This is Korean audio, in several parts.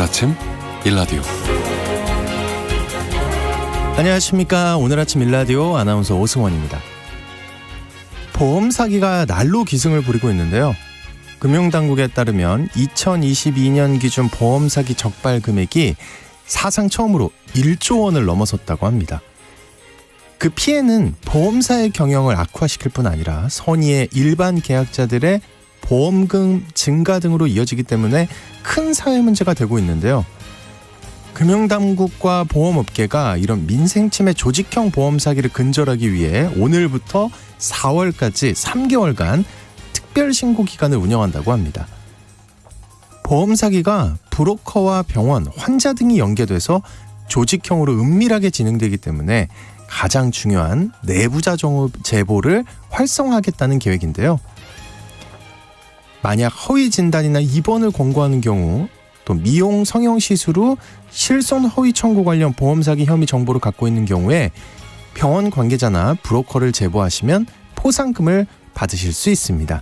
아침 일라디오. 안녕하십니까. 오늘 아침 일라디오 아나운서 오승원입니다. 보험 사기가 날로 기승을 부리고 있는데요. 금융당국에 따르면 2022년 기준 보험 사기 적발 금액이 사상 처음으로 1조 원을 넘어섰다고 합니다. 그 피해는 보험사의 경영을 악화시킬 뿐 아니라 선의의 일반 계약자들의 보험금 증가 등으로 이어지기 때문에 큰 사회 문제가 되고 있는데요. 금융당국과 보험업계가 이런 민생침해 조직형 보험 사기를 근절하기 위해 오늘부터 4월까지 3개월간 특별 신고 기간을 운영한다고 합니다. 보험 사기가 브로커와 병원, 환자 등이 연계돼서 조직형으로 은밀하게 진행되기 때문에 가장 중요한 내부자 제보를 활성화하겠다는 계획인데요. 만약 허위 진단이나 입원을 권고하는 경우, 또 미용 성형 시술 후 실손 허위 청구 관련 보험 사기 혐의 정보를 갖고 있는 경우에 병원 관계자나 브로커를 제보하시면 포상금을 받으실 수 있습니다.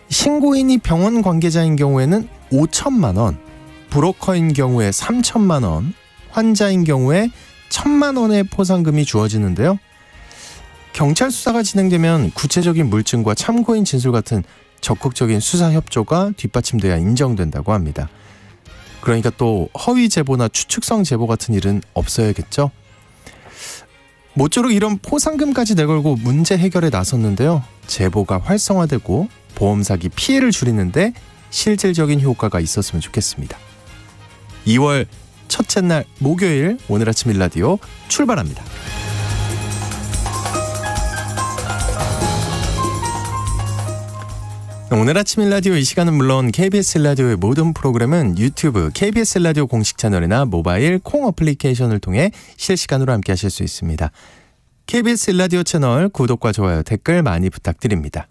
신고인이 병원 관계자인 경우에는 5천만 원, 브로커인 경우에 3천만 원, 환자인 경우에 1,000만 원의 포상금이 주어지는데요. 경찰 수사가 진행되면 구체적인 물증과 참고인 진술 같은 적극적인 수사 협조가 뒷받침돼야 인정된다고 합니다. 그러니까 또 허위 제보나 추측성 제보 같은 일은 없어야겠죠. 모쪼록 이런 포상금까지 내걸고 문제 해결에 나섰는데요. 제보가 활성화되고 보험 사기 피해를 줄이는데 실질적인 효과가 있었으면 좋겠습니다. 2월 첫째 날 목요일 오늘 아침 일라디오 출발합니다. 오늘 아침 일라디오 이 시간은 물론 KBS 일라디오의 모든 프로그램은 유튜브 KBS 일라디오 공식 채널이나 모바일 콩 어플리케이션을 통해 실시간으로 함께 하실 수 있습니다. KBS 일라디오 채널 구독과 좋아요, 댓글 많이 부탁드립니다.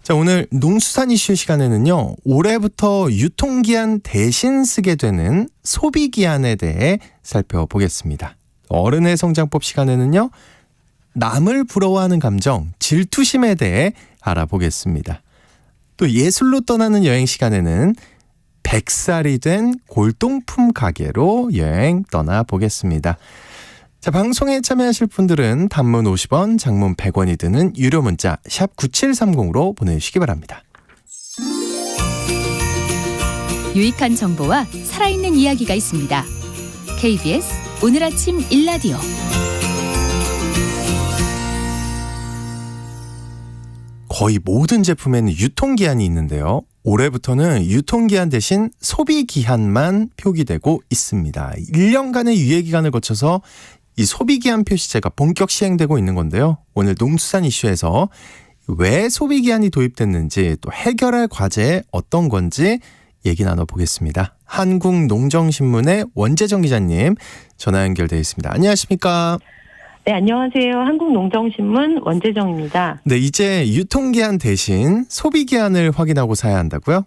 자, 오늘 농수산 이슈 시간에는요. 올해부터 유통기한 대신 쓰게 되는 소비기한에 대해 살펴보겠습니다. 어른의 성장법 시간에는요. 남을 부러워하는 감정, 질투심에 대해 알아보겠습니다. 또 예술로 떠나는 여행 시간에는 100살이 된 골동품 가게로 여행 떠나보겠습니다. 자, 방송에 참여하실 분들은 단문 50원, 장문 100원이 드는 유료 문자 샵 9730으로 보내주시기 바랍니다. 유익한 정보와 살아있는 이야기가 있습니다. KBS 오늘 아침 일라디오. 거의 모든 제품에는 유통기한이 있는데요. 올해부터는 유통기한 대신 소비기한만 표기되고 있습니다. 1년간의 유예기간을 거쳐서 이 소비기한 표시제가 본격 시행되고 있는 건데요. 오늘 농수산 이슈에서 왜 소비기한이 도입됐는지 또 해결할 과제 어떤 건지 얘기 나눠보겠습니다. 한국농정신문의 원재정 기자님 전화 연결되어 있습니다. 안녕하십니까? 네, 안녕하세요. 한국농정신문 원재정입니다. 네, 이제 유통기한 대신 소비기한을 확인하고 사야 한다고요?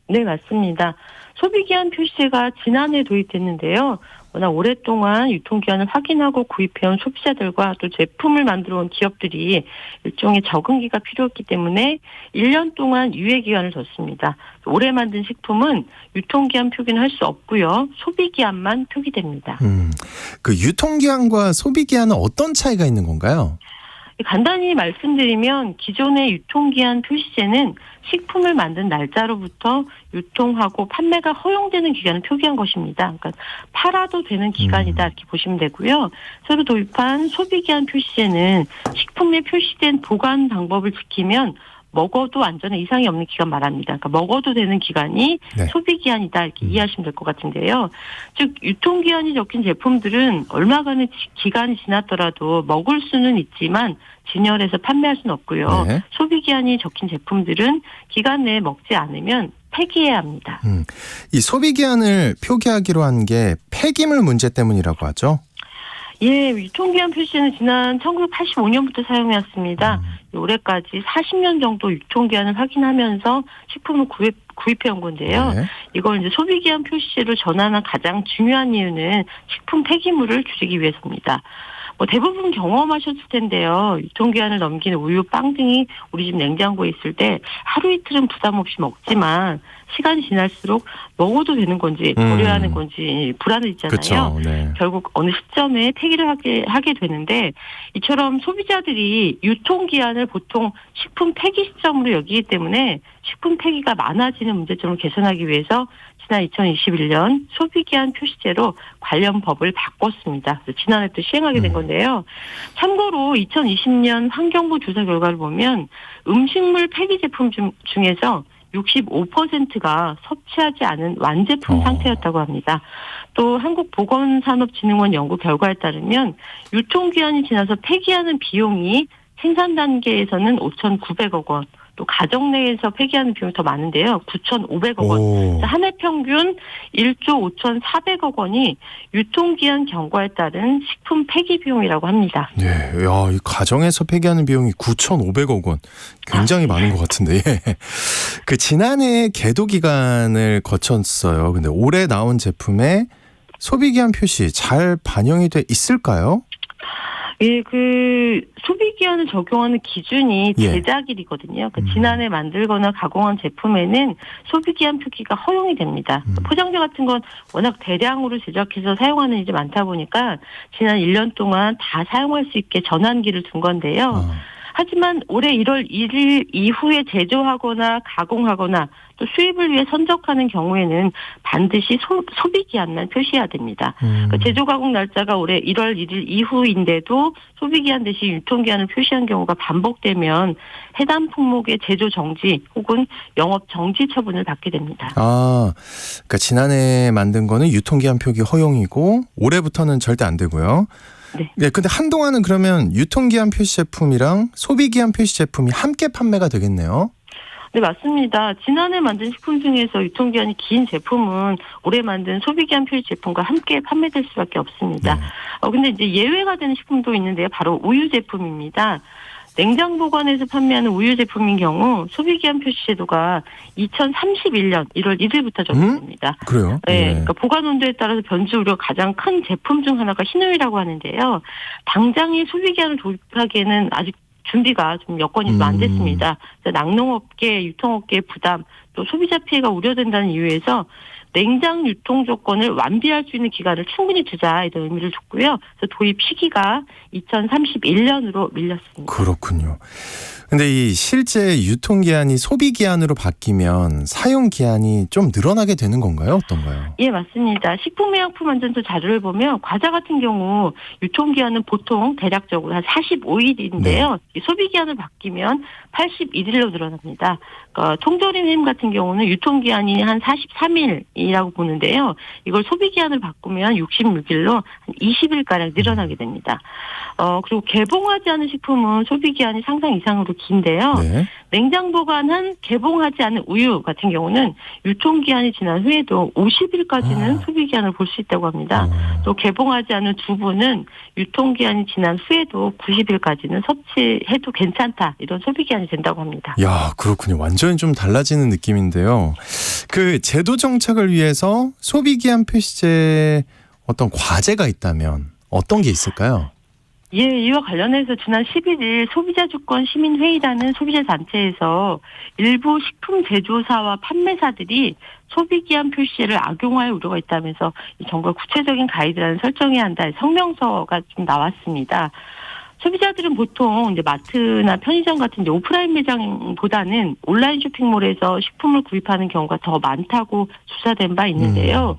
네, 맞습니다. 소비기한 표시제가 지난해 도입됐는데요. 워낙 오랫동안 유통기한을 확인하고 구입해온 소비자들과 또 제품을 만들어온 기업들이 일종의 적응기가 필요했기 때문에 1년 동안 유예기간을 뒀습니다. 올해 만든 식품은 유통기한 표기는 할 수 없고요. 소비기한만 표기됩니다. 그 유통기한과 소비기한은 어떤 차이가 있는 건가요? 간단히 말씀드리면 기존의 유통기한 표시제는 식품을 만든 날짜로부터 유통하고 판매가 허용되는 기간을 표기한 것입니다. 그러니까 팔아도 되는 기간이다 이렇게 보시면 되고요. 새로 도입한 소비기한 표시제는 식품에 표시된 보관 방법을 지키면 먹어도 안전에 이상이 없는 기간 말합니다. 그러니까 먹어도 되는 기간이 네. 소비기한이다 이렇게 이해하시면 될 것 같은데요. 즉 유통기한이 적힌 제품들은 얼마간의 기간이 지났더라도 먹을 수는 있지만 진열해서 판매할 수는 없고요. 네. 소비기한이 적힌 제품들은 기간 내에 먹지 않으면 폐기해야 합니다. 이 소비기한을 표기하기로 한 게 폐기물 문제 때문이라고 하죠? 예, 유통기한 표시는 지난 1985년부터 사용해왔습니다. 올해까지 40년 정도 유통기한을 확인하면서 식품을 구입해온 건데요. 네. 이걸 이제 소비기한 표시제로 전환한 가장 중요한 이유는 식품 폐기물을 줄이기 위해서입니다. 대부분 경험하셨을 텐데요. 유통기한을 넘긴 우유, 빵 등이 우리 집 냉장고에 있을 때 하루 이틀은 부담 없이 먹지만 시간이 지날수록 먹어도 되는 건지 버려야 하는 건지 불안해지잖아요. 그쵸, 네. 결국 어느 시점에 폐기를 하게 되는데 이처럼 소비자들이 유통기한을 보통 식품 폐기 시점으로 여기기 때문에 식품 폐기가 많아지는 문제점을 개선하기 위해서 지난 2021년 소비기한 표시제로 관련 법을 바꿨습니다. 그래서 지난해 또 시행하게 된 건데요. 참고로 2020년 환경부 조사 결과를 보면 음식물 폐기 제품 중에서 65%가 섭취하지 않은 완제품 상태였다고 합니다. 또 한국보건산업진흥원 연구 결과에 따르면 유통기한이 지나서 폐기하는 비용이 생산 단계에서는 5,900억 원, 또 가정 내에서 폐기하는 비용이 더 많은데요. 9,500억 원. 한 해 평균 1조 5,400억 원이 유통기한 경과에 따른 식품 폐기 비용이라고 합니다. 네, 야, 이 가정에서 폐기하는 비용이 9,500억 원. 굉장히 많은 것 같은데. 그 지난해 계도 기간을 거쳤어요. 근데 올해 나온 제품에 소비기한 표시 잘 반영이 돼 있을까요? 예, 소비기한을 적용하는 기준이 제작일이거든요. 지난해 만들거나 가공한 제품에는 소비기한 표기가 허용이 됩니다. 포장재 같은 건 워낙 대량으로 제작해서 사용하는 일이 많다 보니까 지난 1년 동안 다 사용할 수 있게 전환기를 둔 건데요. 하지만 올해 1월 1일 이후에 제조하거나 가공하거나 또 수입을 위해 선적하는 경우에는 반드시 소비기한만 표시해야 됩니다. 그러니까 제조 가공 날짜가 올해 1월 1일 이후인데도 소비기한 대신 유통기한을 표시한 경우가 반복되면 해당 품목의 제조 정지 혹은 영업 정지 처분을 받게 됩니다. 그러니까 지난해 만든 거는 유통기한 표기 허용이고 올해부터는 절대 안 되고요. 네. 근데 한동안은 그러면 유통기한 표시 제품이랑 소비기한 표시 제품이 함께 판매가 되겠네요. 네, 맞습니다. 지난해 만든 식품 중에서 유통기한이 긴 제품은 올해 만든 소비기한 표시 제품과 함께 판매될 수밖에 없습니다. 근데 이제 예외가 되는 식품도 있는데요. 바로 우유 제품입니다. 냉장 보관해서 판매하는 우유 제품인 경우 소비기한 표시 제도가 2031년 1월 1일부터 적용됩니다. 그래요? 네, 그러니까 보관 온도에 따라서 변질 우려가 가장 큰 제품 중 하나가 흰우유라고 하는데요. 당장의 소비기한을 도입하기에는 아직 준비가 좀 여건이 안 됐습니다. 그래서 낙농업계, 유통업계의 부담, 또 소비자 피해가 우려된다는 이유에서 냉장 유통 조건을 완비할 수 있는 기간을 충분히 두자 이런 의미를 줬고요. 그래서 도입 시기가 2031년으로 밀렸습니다. 그렇군요. 근데 이 실제 유통기한이 소비기한으로 바뀌면 사용기한이 좀 늘어나게 되는 건가요? 어떤가요? 예, 맞습니다. 식품의약품안전처 자료를 보면 과자 같은 경우 유통기한은 보통 대략적으로 한 45일인데요. 소비기한을 바뀌면 81일로 늘어납니다. 그러니까 통조림 햄 같은 경우는 유통기한이 한 43일이라고 보는데요. 이걸 소비기한을 바꾸면 66일로 한 20일가량 늘어나게 됩니다. 그리고 개봉하지 않은 식품은 소비기한이 상상 이상으로 긴데요. 냉장 보관한 개봉하지 않은 우유 같은 경우는 유통기한이 지난 후에도 50일까지는 소비기한을 볼 수 있다고 합니다. 또 개봉하지 않은 두부는 유통기한이 지난 후에도 90일까지는 섭취해도 괜찮다. 이런 소비기한이 된다고 합니다. 야, 그렇군요. 완전히 좀 달라지는 느낌인데요. 그 제도 정착을 위해서 소비기한 표시제에 어떤 과제가 있다면 어떤 게 있을까요? 예, 이와 관련해서 지난 11일 소비자주권 시민회의라는 소비자 단체에서 일부 식품 제조사와 판매사들이 소비기한 표시제를 악용할 우려가 있다면서 정부가 구체적인 가이드라인을 설정해야 한다. 성명서가 좀 나왔습니다. 소비자들은 보통 이제 마트나 편의점 같은 이제 오프라인 매장보다는 온라인 쇼핑몰에서 식품을 구입하는 경우가 더 많다고 조사된 바 있는데요.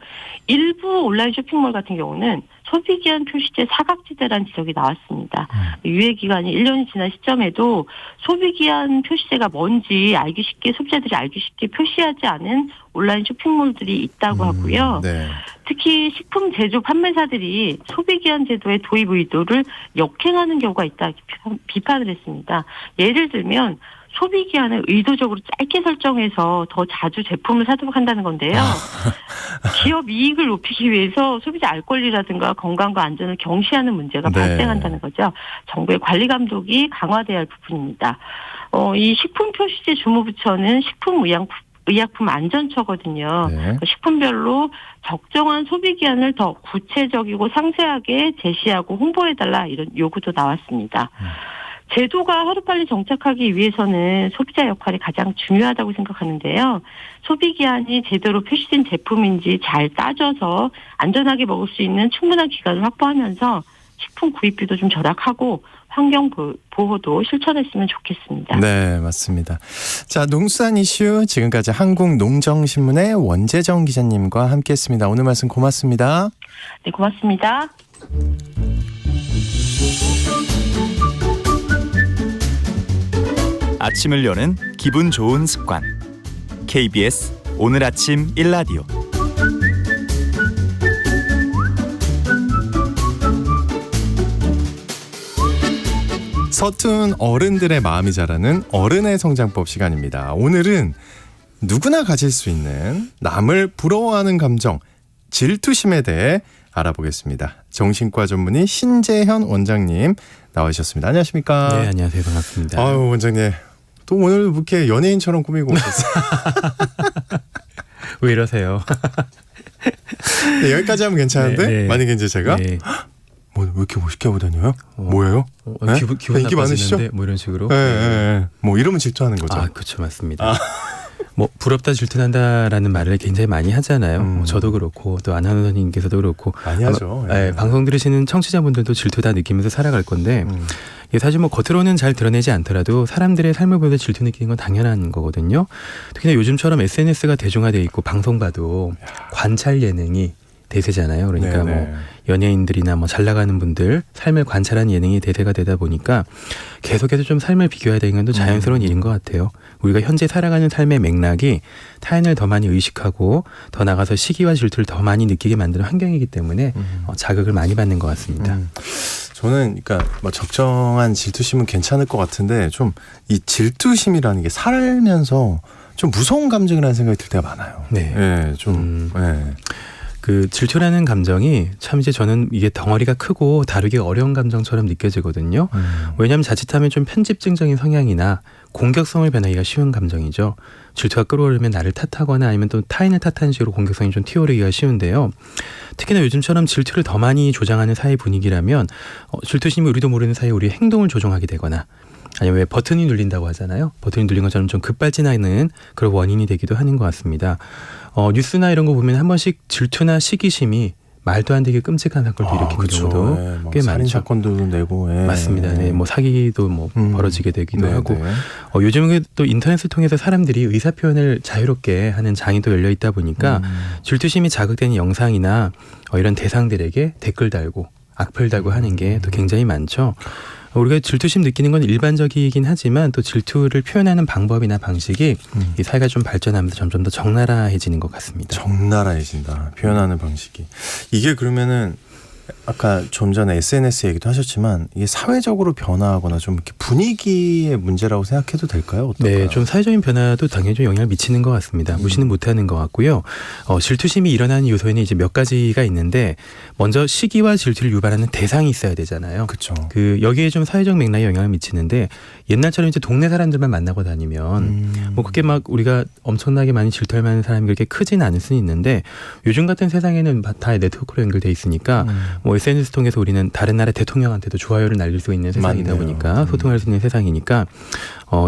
일부 온라인 쇼핑몰 같은 경우는 소비기한 표시제 사각지대라는 지적이 나왔습니다. 유예 기간이 1년이 지난 시점에도 소비기한 표시제가 뭔지 알기 쉽게 소비자들이 알기 쉽게 표시하지 않은 온라인 쇼핑몰들이 있다고 하고요. 특히 식품 제조 판매사들이 소비기한 제도의 도입 의도를 역행하는 경우가 있다 비판을 했습니다. 예를 들면 소비기한을 의도적으로 짧게 설정해서 더 자주 제품을 사도록 한다는 건데요. 기업 이익을 높이기 위해서 소비자 알 권리라든가 건강과 안전을 경시하는 문제가 발생한다는 거죠. 정부의 관리 감독이 강화돼야 할 부분입니다. 이 식품 표시제 주무부처는 의약품 안전처거든요. 네. 그러니까 식품별로 적정한 소비 기한을 더 구체적이고 상세하게 제시하고 홍보해달라 이런 요구도 나왔습니다. 제도가 하루빨리 정착하기 위해서는 소비자 역할이 가장 중요하다고 생각하는데요. 소비 기한이 제대로 표시된 제품인지 잘 따져서 안전하게 먹을 수 있는 충분한 기간을 확보하면서 식품 구입비도 좀 절약하고 환경 보호도 실천했으면 좋겠습니다. 네, 맞습니다. 자, 농수산 이슈 지금까지 한국농정신문의 원재정 기자님과 함께했습니다. 오늘 말씀 고맙습니다. 네, 고맙습니다. 아침을 여는 기분 좋은 습관. KBS 오늘 아침 1라디오. 서툰 어른들의 마음이 자라는 어른의 성장법 시간입니다. 오늘은 누구나 가질 수 있는 남을 부러워하는 감정, 질투심에 대해 알아보겠습니다. 정신과 전문의 신재현 원장님 나와주셨습니다. 안녕하십니까? 네, 안녕하세요. 반갑습니다. 아유, 원장님. 또 오늘 이렇게 연예인처럼 꾸미고 오셨어요. 왜 이러세요? 네, 여기까지 하면 괜찮은데 네, 네. 만약에 이제 제가 네. 뭐 왜 이렇게 멋있게 하고 다녀요? 뭐예요? 네? 기분 인기 많으시죠? 나빠지는데 뭐 이런 식으로. 네, 네, 네. 뭐 이러면 질투하는 거죠. 아, 그렇죠. 맞습니다. 뭐 부럽다 질투난다라는 말을 굉장히 많이 하잖아요. 뭐 저도 그렇고 또 아나운서님께서도 그렇고 많이 하죠. 아마, 예. 방송 들으시는 청취자분들도 질투다 느끼면서 살아갈 건데 이게 사실 뭐 겉으로는 잘 드러내지 않더라도 사람들의 삶을 보면서 질투 느끼는 건 당연한 거거든요. 특히나 요즘처럼 SNS가 대중화되어 있고 방송 봐도 관찰 예능이 대세잖아요. 그러니까 네네. 뭐 연예인들이나 뭐 잘 나가는 분들 삶을 관찰하는 예능이 대세가 되다 보니까 계속해서 좀 삶을 비교해야 되는 건 또 자연스러운 일인 것 같아요. 우리가 현재 살아가는 삶의 맥락이 타인을 더 많이 의식하고 더 나가서 시기와 질투를 더 많이 느끼게 만드는 환경이기 때문에 자극을 많이 받는 것 같습니다. 저는 그러니까 뭐 적정한 질투심은 괜찮을 것 같은데 좀 이 질투심이라는 게 살면서 좀 무서운 감정이라는 생각이 들 때가 많아요. 네. 예, 좀 예. 그 질투라는 감정이 참 이제 저는 이게 덩어리가 크고 다루기 어려운 감정처럼 느껴지거든요. 왜냐하면 자칫하면 좀 편집증적인 성향이나 공격성을 변하기가 쉬운 감정이죠. 질투가 끌어오르면 나를 탓하거나 아니면 또 타인을 탓하는 식으로 공격성이 좀 튀어오르기가 쉬운데요. 특히나 요즘처럼 질투를 더 많이 조장하는 사회 분위기라면 질투심이 우리도 모르는 사이에 우리의 행동을 조종하게 되거나 아니면 왜 버튼이 눌린다고 하잖아요. 버튼이 눌린 것처럼 좀 급발진하는 그런 원인이 되기도 하는 것 같습니다. 뉴스나 이런 거 보면 한 번씩 질투나 시기심이 말도 안 되게 끔찍한 사건을 일으키는 그렇죠. 경우도 예, 막 꽤 살인 많죠. 사건도 내고 예. 맞습니다. 네, 뭐 사기도 뭐 벌어지게 되기도 네, 하고 네. 요즘은 또 인터넷을 통해서 사람들이 의사 표현을 자유롭게 하는 장이 또 열려 있다 보니까 질투심이 자극되는 영상이나 이런 대상들에게 댓글 달고 악플 달고 하는 게 또 굉장히 많죠. 우리가 질투심 느끼는 건 일반적이긴 하지만 또 질투를 표현하는 방법이나 방식이 이 사회가 좀 발전하면서 점점 더 적나라해지는 것 같습니다. 적나라해진다. 표현하는 방식이. 이게 그러면은 아까 좀 전에 SNS 얘기도 하셨지만 이게 사회적으로 변화하거나 좀 이렇게 분위기의 문제라고 생각해도 될까요? 어떨까요? 네, 좀 사회적인 변화도 당연히 좀 영향을 미치는 것 같습니다. 무시는 못하는 것 같고요. 질투심이 일어나는 요소에는 이제 몇 가지가 있는데 먼저 시기와 질투를 유발하는 대상이 있어야 되잖아요. 그렇죠. 여기에 좀 사회적 맥락에 영향을 미치는데 옛날처럼 이제 동네 사람들만 만나고 다니면 뭐 그렇게 막 우리가 엄청나게 많이 질투할 만한 사람이 그렇게 크지는 않을 수는 있는데 요즘 같은 세상에는 다 네트워크로 연결돼 있으니까 뭐 SNS 통해서 우리는 다른 나라 대통령한테도 좋아요를 날릴 수 있는 세상이다 맞네요. 보니까 소통할 수 있는 세상이니까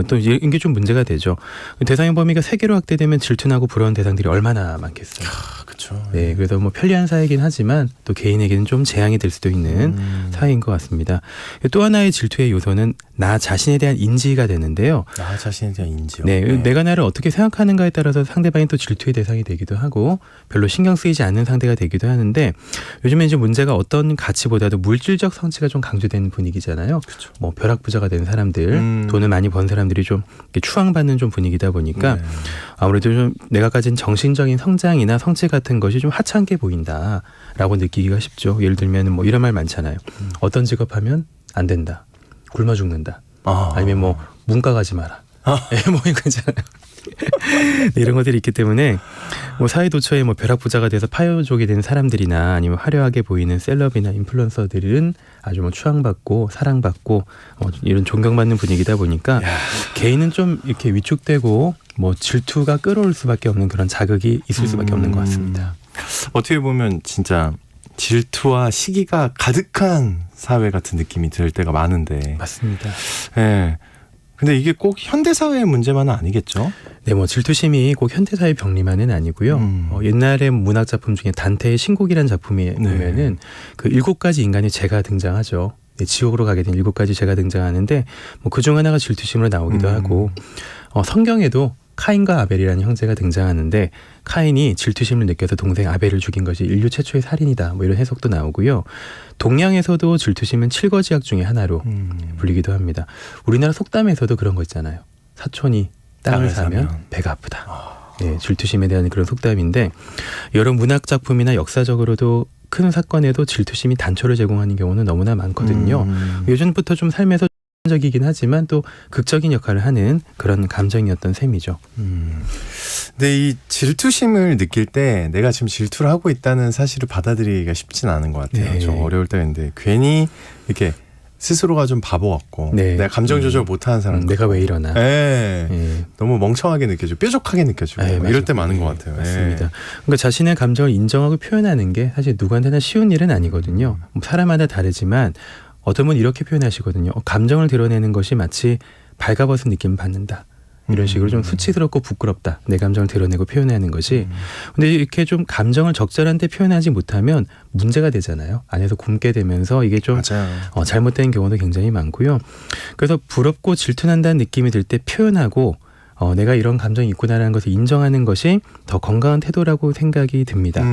또 이게 좀 문제가 되죠. 대상의 범위가 세계로 확대되면 질투나고 부러운 대상들이 얼마나 많겠어요. 그렇죠. 네, 그래서 뭐 편리한 사회이긴 하지만 또 개인에게는 좀 재앙이 될 수도 있는 사회인 것 같습니다. 또 하나의 질투의 요소는 나 자신에 대한 인지가 되는데요. 나 자신에 대한 인지요. 네, 내가 나를 어떻게 생각하는가에 따라서 상대방이 또 질투의 대상이 되기도 하고 별로 신경 쓰이지 않는 상대가 되기도 하는데 요즘에 이제 문제가 어떤 가치보다도 물질적 성취가 좀 강조되는 분위기잖아요. 그렇죠. 뭐 벼락부자가 된 사람들, 돈을 많이 번 사람들이 좀 이렇게 추앙받는 좀 분위기다 보니까 네. 아무래도 좀 내가 가진 정신적인 성장이나 성취 같은 것이 좀 하찮게 보인다라고 느끼기가 쉽죠. 예를 들면 뭐 이런 말 많잖아요. 어떤 직업하면 안 된다. 굶어 죽는다. 아니면 뭐 문과 가지 마라. 뭐 이거 있잖아요. 네, 이런 것들이 있기 때문에 뭐 사회 도처에 뭐 벼락부자가 돼서 파요족이 되는 사람들이나 아니면 화려하게 보이는 셀럽이나 인플루언서들은 아주 뭐 추앙받고 사랑받고 이런 존경받는 분위기다 보니까 개인은 좀 이렇게 위축되고 뭐 질투가 끌어올 수밖에 없는 그런 자극이 있을 수밖에 없는 것 같습니다. 어떻게 보면 진짜 질투와 시기가 가득한 사회 같은 느낌이 들 때가 많은데. 맞습니다. 예. 근데 이게 꼭 현대 사회의 문제만은 아니겠죠? 네, 뭐 질투심이 꼭 현대사회 병리만은 아니고요. 옛날에 문학 작품 중에 단테의 신곡이라는 작품에 보면은 그 7가지 인간의 죄가 등장하죠. 네, 지옥으로 가게 된 7가지 죄가 등장하는데 뭐 그중 하나가 질투심으로 나오기도 하고 성경에도 카인과 아벨이라는 형제가 등장하는데 카인이 질투심을 느껴서 동생 아벨을 죽인 것이 인류 최초의 살인이다. 뭐 이런 해석도 나오고요. 동양에서도 질투심은 7거지약 중에 하나로 불리기도 합니다. 우리나라 속담에서도 그런 거 있잖아요. 사촌이 땅을 사면 배가 아프다. 네, 질투심에 대한 그런 속담인데 여러 문학 작품이나 역사적으로도 큰 사건에도 질투심이 단초를 제공하는 경우는 너무나 많거든요. 예전부터 좀 삶에서 적이긴 하지만 또 극적인 역할을 하는 그런 감정이었던 셈이죠. 근데 이 질투심을 느낄 때 내가 지금 질투를 하고 있다는 사실을 받아들이기가 쉽진 않은 것 같아요. 네. 좀 어려울 때가 있는데 괜히 이렇게 스스로가 좀 바보 같고 네. 내가 감정 조절 못하는 사람 내가 왜 이러나. 네. 너무 멍청하게 느껴지고 뾰족하게 느껴지고 네, 이럴 때 많은 네, 것 같아요. 맞습니다. 그러니까 자신의 감정을 인정하고 표현하는 게 사실 누구한테나 쉬운 일은 아니거든요. 뭐 사람마다 다르지만 어떤 분은 이렇게 표현하시거든요. 감정을 드러내는 것이 마치 발가벗은 느낌을 받는다. 이런 식으로 좀 수치스럽고 부끄럽다. 내 감정을 드러내고 표현하는 것이. 근데 이렇게 좀 감정을 적절한 때 표현하지 못하면 문제가 되잖아요. 안에서 굼게 되면서 이게 좀 잘못된 경우도 굉장히 많고요. 그래서 부럽고 질투난다는 느낌이 들 때 표현하고 내가 이런 감정이 있구나라는 것을 인정하는 것이 더 건강한 태도라고 생각이 듭니다.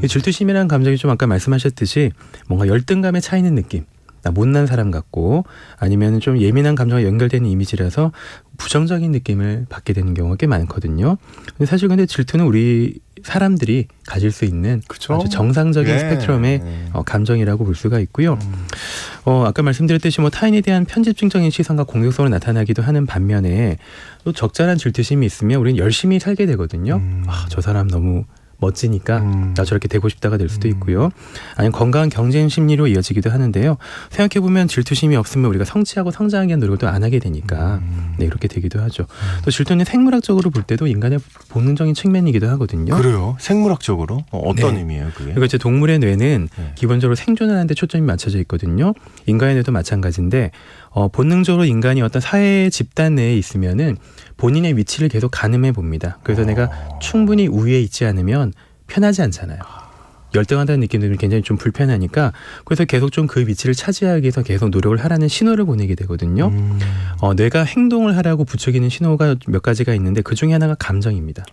이 질투심이라는 감정이 좀 아까 말씀하셨듯이 뭔가 열등감에 차이는 느낌. 나 못난 사람 같고 아니면 좀 예민한 감정과 연결되는 이미지라서 부정적인 느낌을 받게 되는 경우가 꽤 많거든요. 근데 사실 근데 질투는 우리 사람들이 가질 수 있는 아주 정상적인 스펙트럼의 감정이라고 볼 수가 있고요. 아까 말씀드렸듯이 뭐 타인에 대한 편집증적인 시선과 공격성으로 나타나기도 하는 반면에 또 적절한 질투심이 있으면 우리는 열심히 살게 되거든요. 저 사람 너무 멋지니까 나 저렇게 되고 싶다가 될 수도 있고요. 아니면 건강한 경쟁 심리로 이어지기도 하는데요. 생각해보면 질투심이 없으면 우리가 성취하고 성장하기 위한 노력도 안 하게 되니까 네, 이렇게 되기도 하죠. 또 질투는 생물학적으로 볼 때도 인간의 본능적인 측면이기도 하거든요. 그래요? 생물학적으로? 어떤 네. 의미예요 그게? 그러니까 이제 동물의 뇌는 기본적으로 생존을 하는 데 초점이 맞춰져 있거든요. 인간의 뇌도 마찬가지인데 본능적으로 인간이 어떤 사회 집단 내에 있으면은 본인의 위치를 계속 가늠해 봅니다. 그래서 내가 충분히 우위에 있지 않으면 편하지 않잖아요. 열등하다는 느낌 들면 굉장히 좀 불편하니까 그래서 계속 좀 그 위치를 차지하기 위해서 계속 노력을 하라는 신호를 보내게 되거든요. 뇌가 행동을 하라고 부추기는 신호가 몇 가지가 있는데 그 중에 하나가 감정입니다.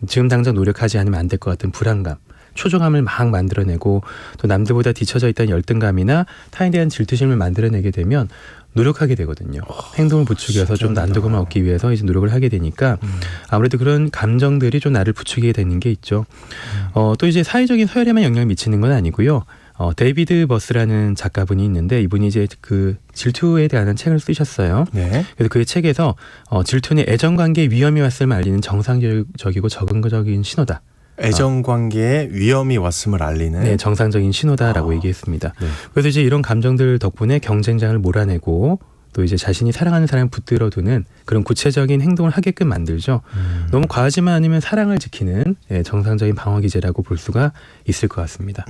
지금 당장 노력하지 않으면 안 될 것 같은 불안감. 초조함을 막 만들어내고 또 남들보다 뒤처져 있다는 열등감이나 타인에 대한 질투심을 만들어내게 되면 노력하게 되거든요. 행동을 부추겨서 좀 난도금을 얻기 위해서 이제 노력을 하게 되니까 아무래도 그런 감정들이 좀 나를 부추기게 되는 게 있죠. 또 이제 사회적인 서열에만 영향을 미치는 건 아니고요. 데이비드 버스라는 작가분이 있는데 이분이 이제 그 질투에 대한 책을 쓰셨어요. 네. 그래서 그 책에서 질투는 애정관계에 위험이 왔음을 알리는 정상적이고 적응적인 신호다. 애정관계에 위험이 왔음을 알리는 네, 정상적인 신호다라고 얘기했습니다. 네. 그래서 이제 이런 감정들 덕분에 경쟁장을 몰아내고 또 이제 자신이 사랑하는 사람을 붙들어두는 그런 구체적인 행동을 하게끔 만들죠. 너무 과하지만 않으면 사랑을 지키는 정상적인 방어 기제라고 볼 수가 있을 것 같습니다.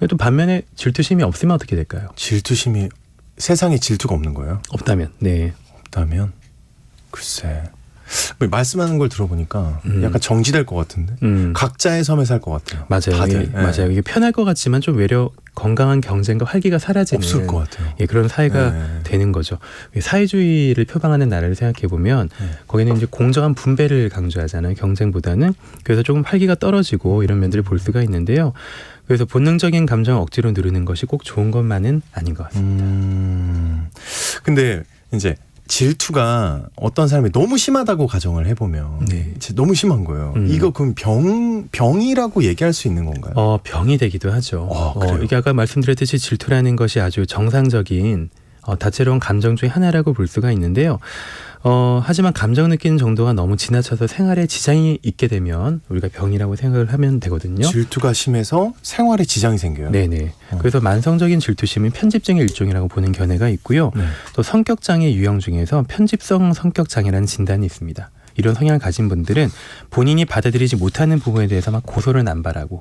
또 반면에 질투심이 없으면 어떻게 될까요? 질투심이 세상에 질투가 없는 거예요? 없다면, 네. 없다면 글쎄 말씀하는 걸 들어보니까 약간 정지될 것 같은데 각자의 섬에 살 것 같아요. 맞아요. 다들. 맞아요. 이게 편할 것 같지만 좀 외려 건강한 경쟁과 활기가 사라지는 없을 것 같아요. 그런 사회가 되는 거죠. 사회주의를 표방하는 나라를 생각해 보면 거기는 이제 공정한 분배를 강조하잖아요. 경쟁보다는. 그래서 조금 활기가 떨어지고 이런 면들을 볼 수가 있는데요. 그래서 본능적인 감정을 억지로 누르는 것이 꼭 좋은 것만은 아닌 것 같습니다. 근데 이제 질투가 어떤 사람이 너무 심하다고 가정을 해보면 너무 심한 거예요. 이거 그럼 병이라고 얘기할 수 있는 건가요? 병이 되기도 하죠. 그래요? 이게 아까 말씀드렸듯이 질투라는 것이 아주 정상적인 다채로운 감정 중에 하나라고 볼 수가 있는데요. 하지만 감정 느끼는 정도가 너무 지나쳐서 생활에 지장이 있게 되면 우리가 병이라고 생각을 하면 되거든요. 질투가 심해서 생활에 지장이 생겨요. 네네. 그래서 만성적인 질투심은 편집증의 일종이라고 보는 견해가 있고요. 네. 또 성격장애 유형 중에서 편집성 성격장애라는 진단이 있습니다. 이런 성향을 가진 분들은 본인이 받아들이지 못하는 부분에 대해서 막 고소를 남발하고